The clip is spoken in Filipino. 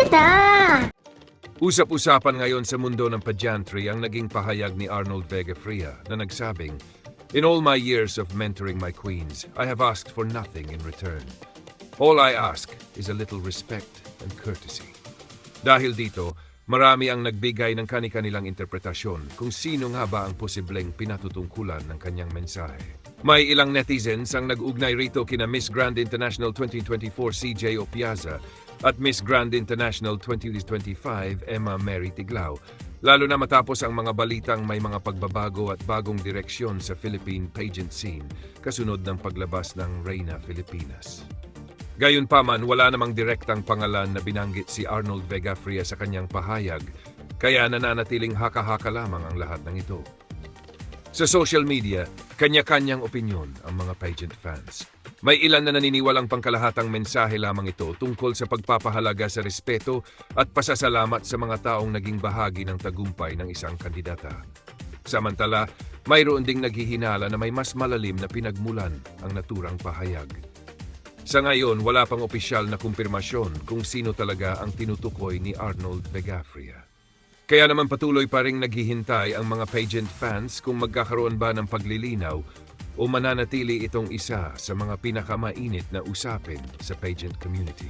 kita! Usap-usapan ngayon sa mundo ng pageantry ang naging pahayag ni Arnold Vega Fria na nagsabing, "In all my years of mentoring my queens, I have asked for nothing in return. All I ask is a little respect and courtesy." Dahil dito, marami ang nagbigay ng kani-kanilang interpretasyon kung sino nga ba ang posibleng pinatutungkulan ng kanyang mensahe. May ilang netizens ang nag-ugnay rito kina Miss Grand International 2024 CJ Opiaza at Miss Grand International 2025 Emma Mary Tiglao, lalo na matapos ang mga balitang may mga pagbabago at bagong direksyon sa Philippine pageant scene kasunod ng paglabas ng Reyna Filipinas. Gayunpaman, wala namang direktang pangalan na binanggit si Arnold Vega Fria sa kanyang pahayag, kaya nananatiling haka-haka lamang ang lahat ng ito. Sa social media, kanya-kanyang opinyon ang mga pageant fans. May ilan na naniniwalang pangkalahatang mensahe lamang ito tungkol sa pagpapahalaga sa respeto at pasasalamat sa mga taong naging bahagi ng tagumpay ng isang kandidata. Samantala, mayroon ding naghihinala na may mas malalim na pinagmulan ang naturang pahayag. Sa ngayon, wala pang opisyal na kumpirmasyon kung sino talaga ang tinutukoy ni Arnold Vega Fria. Kaya naman patuloy pa ring naghihintay ang mga pageant fans kung magkakaroon ba ng paglilinaw o mananatili itong isa sa mga pinakamainit na usapin sa pageant community.